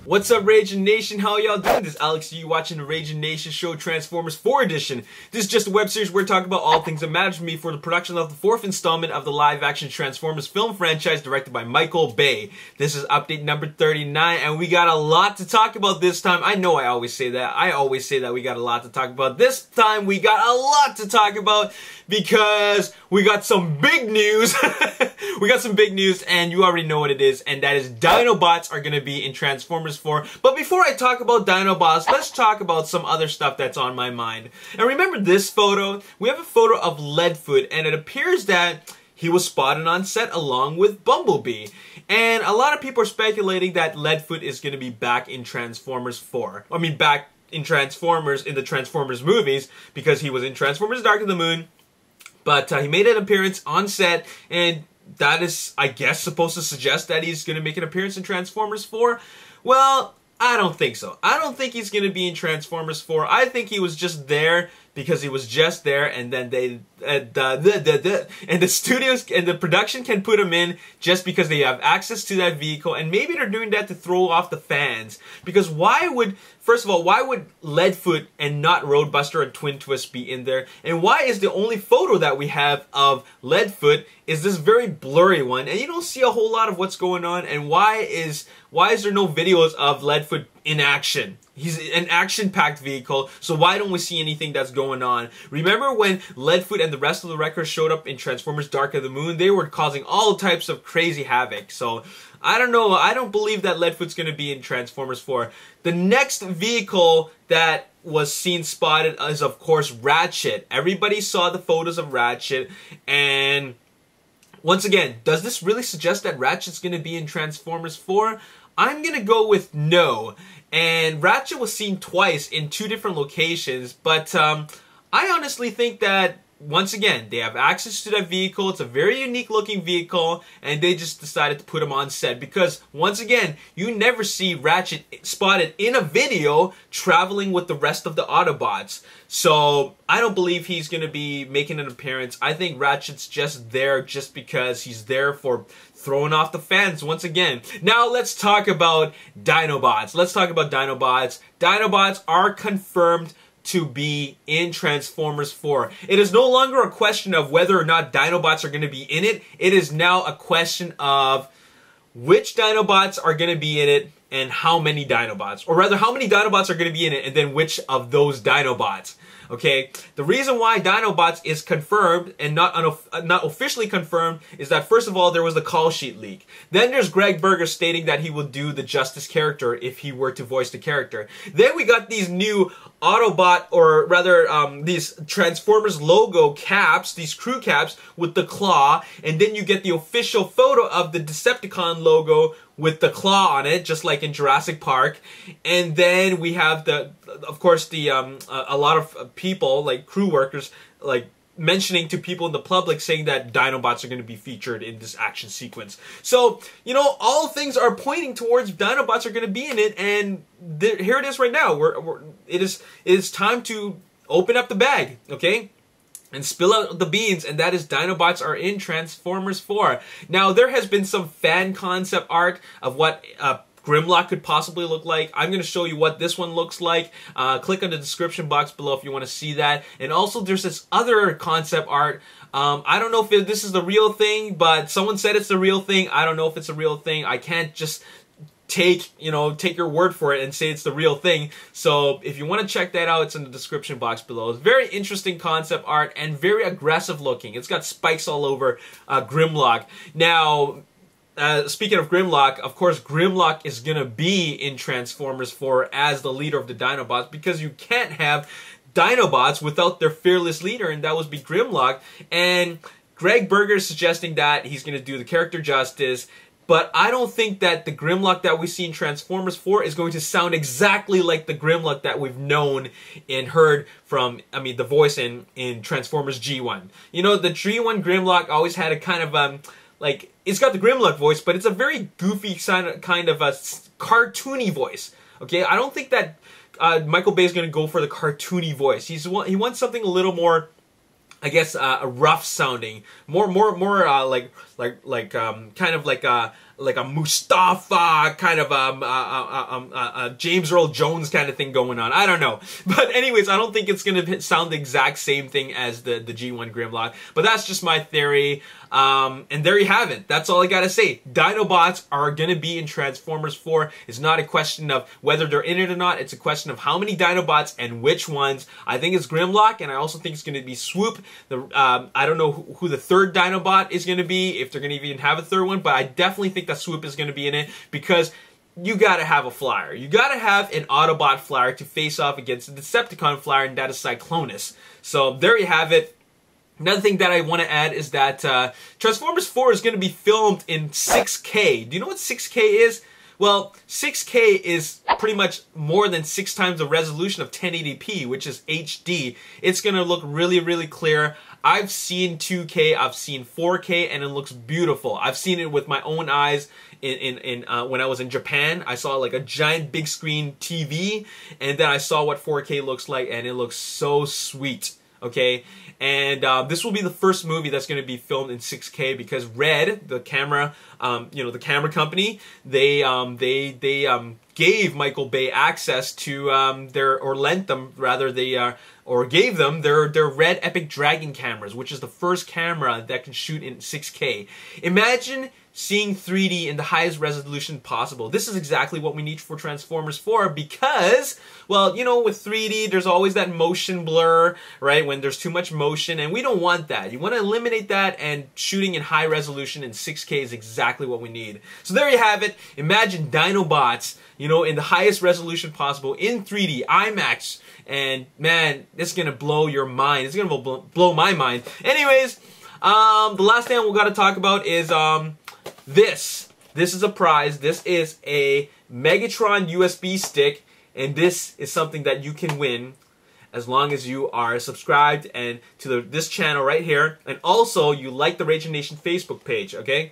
What's up, Ragin Nation? How y'all doing? This is Alex, you watching the Ragin Nation show Transformers 4 edition. This is just a web series where we talk about all things that matter to me for the production of the fourth installment of the live-action Transformers film franchise directed by Michael Bay. This is update number 39, and we got a lot to talk about this time. I know I always say that. I always say that we got a lot to talk about. This time we got a lot to talk about because we got some big news. We got some big news, and you already know what it is, and that is Dinobots are going to be in Transformers 4. But before I talk about Dinobots, let's talk about some other stuff that's on my mind. And remember this photo? We have a photo of Leadfoot, and it appears that he was spotted on set along with Bumblebee. And a lot of people are speculating that Leadfoot is going to be back in Transformers 4. I mean, back in Transformers, in the Transformers movies, because he was in Transformers Dark of the Moon. But he made an appearance on set, and that is, I guess, supposed to suggest that he's going to make an appearance in Transformers 4. Well, I don't think so. I don't think he's going to be in Transformers 4. I think he was just there because he was just there, and then they and the studios and the production can put him in just because they have access to that vehicle, and maybe they're doing that to throw off the fans. Because why would, first of all, why would Leadfoot and not Roadbuster and Twin Twist be in there? And why is the only photo that we have of Leadfoot is this very blurry one, and you don't see a whole lot of what's going on? And why is there no videos of Leadfoot in action? He's an action-packed vehicle, so why don't we see anything that's going on? Remember when Leadfoot and the rest of the Wreckers showed up in Transformers Dark of the Moon? They were causing all types of crazy havoc. So, I don't know. I don't believe that Leadfoot's going to be in Transformers 4. The next vehicle that was seen spotted is, of course, Ratchet. Everybody saw the photos of Ratchet, and once again, does this really suggest that Ratchet's going to be in Transformers 4? I'm going to go with no. And Ratchet was seen twice in two different locations, but I honestly think that, once again, they have access to that vehicle. It's a very unique looking vehicle, and they just decided to put him on set because, once again, you never see Ratchet spotted in a video traveling with the rest of the Autobots. So I don't believe he's going to be making an appearance. I think Ratchet's just there just because he's there for throwing off the fans once again. Now let's talk about Dinobots. Let's talk about Dinobots. Dinobots are confirmed to be in Transformers 4. It is no longer a question of whether or not Dinobots are going to be in it. It is now a question of which Dinobots are going to be in it and how many Dinobots. Or rather, how many Dinobots are going to be in it and then which of those Dinobots. Okay, the reason why Dinobots is confirmed and not officially confirmed is that, first of all, there was the call sheet leak. Then there's Greg Berger stating that he would do the Justice character if he were to voice the character. Then we got these new Autobot, or rather these Transformers logo caps, these crew caps with the claw, and then you get the official photo of the Decepticon logo with the claw on it, just like in Jurassic Park. And then we have of course, a lot of people, like crew workers, like mentioning to people in the public saying that Dinobots are going to be featured in this action sequence. So, you know, all things are pointing towards Dinobots are going to be in it, and here it is right now. It is time to open up the bag, okay? And spill out the beans, and that is Dinobots are in Transformers 4. Now, there has been some fan concept art of what Grimlock could possibly look like. I'm going to show you what this one looks like. Click on the description box below if you want to see that. And also, there's this other concept art. I don't know if this is the real thing, but someone said it's the real thing. I don't know if it's a real thing. I can't just take your word for it and say it's the real thing. So if you want to check that out, it's in the description box below. It's very interesting concept art and very aggressive looking. It's got spikes all over Grimlock. Now, speaking of Grimlock, of course, Grimlock is going to be in Transformers 4 as the leader of the Dinobots, because you can't have Dinobots without their fearless leader, and that would be Grimlock. And Greg Berger is suggesting that he's going to do the character justice. But I don't think that the Grimlock that we see in Transformers 4 is going to sound exactly like the Grimlock that we've known and heard from, I mean, the voice in Transformers G1. You know, the G1 Grimlock always had a kind of, like, it's got the Grimlock voice, but it's a very goofy kind of a cartoony voice. Okay, I don't think that Michael Bay is going to go for the cartoony voice. He wants something a little more, I guess, rough sounding, more like kind of like a Mustafa kind of James Earl Jones kind of thing going on. I don't know. But anyways, I don't think it's going to sound the exact same thing as the G1 Grimlock. But that's just my theory. And there you have it. That's all I gotta say. Dinobots are gonna be in Transformers 4. It's not a question of whether they're in it or not. It's a question of how many Dinobots and which ones. I think it's Grimlock, and I also think it's gonna be Swoop. I don't know who the third Dinobot is gonna be, if they're gonna even have a third one, but I definitely think that Swoop is gonna be in it, because you gotta have a flyer. You gotta have an Autobot flyer to face off against the Decepticon flyer, and that is Cyclonus. So there you have it. Another thing that I want to add is that Transformers 4 is going to be filmed in 6K. Do you know what 6K is? Well, 6K is pretty much more than 6 times the resolution of 1080p, which is HD. It's going to look really, really clear. I've seen 2K, I've seen 4K, and it looks beautiful. I've seen it with my own eyes when I was in Japan. I saw like a giant big screen TV, and then I saw what 4K looks like, and it looks so sweet. Okay, and this will be the first movie that's going to be filmed in 6K, because Red, the camera, the camera company, they gave Michael Bay access to gave them their Red Epic Dragon cameras, which is the first camera that can shoot in 6K. Imagine seeing 3D in the highest resolution possible. This is exactly what we need for Transformers 4, because, well, you know, with 3D, there's always that motion blur, right? When there's too much motion, and we don't want that. You want to eliminate that, and shooting in high resolution in 6K is exactly what we need. So there you have it. Imagine Dinobots, you know, in the highest resolution possible, in 3D, IMAX, and man, it's gonna blow your mind. It's gonna blow my mind. Anyways, the last thing we gotta talk about is, this is a prize. This is a Megatron USB stick, and this is something that you can win as long as you are subscribed and to this channel right here, and also you like the Ragin Nation Facebook page, okay?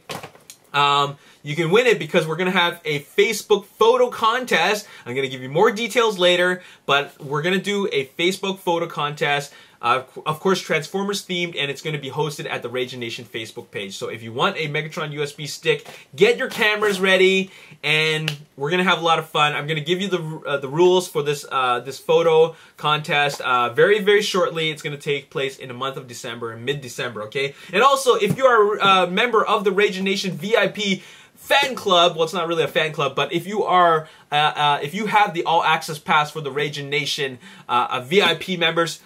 You can win it because we're going to have a Facebook photo contest. I'm going to give you more details later, but we're going to do a Facebook photo contest. Of course, Transformers themed, and it's going to be hosted at the Ragin Nation Facebook page. So if you want a Megatron USB stick, get your cameras ready, and we're going to have a lot of fun. I'm going to give you the rules for this this photo contest very, very shortly. It's going to take place in the month of December, in mid-December, okay? And also, if you are a member of the Ragin Nation VIP fan club, well, it's not really a fan club, but if you are, if you have the All Access Pass for the Ragin Nation VIP members,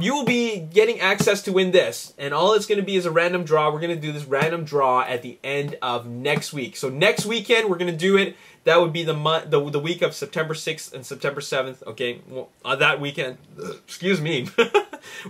you will be getting access to win this, and all it's going to be is a random draw. We're going to do this random draw at the end of next week. So next weekend, we're going to do it. That would be the week of September 6th and September 7th, okay? Well, that weekend, excuse me.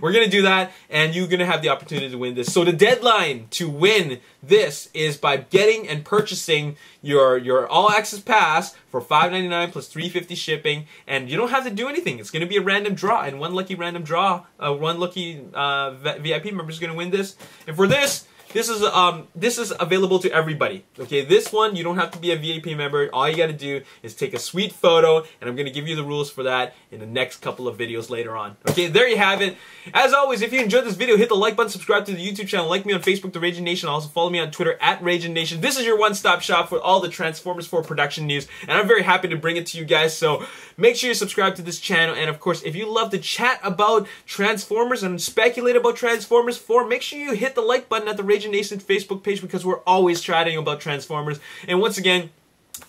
We're going to do that, and you're going to have the opportunity to win this. So the deadline to win this is by getting and purchasing your All-Access Pass for $5.99 plus $3.50 shipping, and you don't have to do anything. It's going to be a random draw, and one lucky random draw, one lucky VIP member is going to win this. And for this is available to everybody. Okay, this one you don't have to be a VIP member. All you got to do is take a sweet photo, and I'm going to give you the rules for that in the next couple of videos later on. Okay, there you have it. As always, if you enjoyed this video, hit the like button, subscribe to the YouTube channel, like me on Facebook, The Ragin Nation. Also follow me on Twitter at Ragin Nation. This is your one-stop shop for all the Transformers 4 production news, and I'm very happy to bring it to you guys. So make sure you subscribe to this channel, and of course, if you love to chat about Transformers and speculate about Transformers 4, make sure you hit the like button at the Ragin Nation Facebook page, because we're always chatting about Transformers. And once again,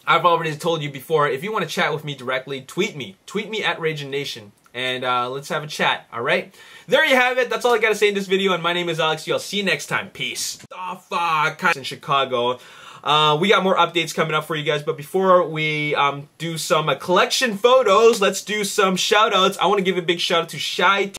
I've already told you before, if you want to chat with me directly, tweet me at Ragin Nation, and let's have a chat. All right, there you have it. That's all I gotta say in this video, and my name is Alex. I'll see you next time. Peace. Oh fuck, in Chicago. We got more updates coming up for you guys, but before we do some collection photos, let's do some shout outs. I want to give a big shout out to Shy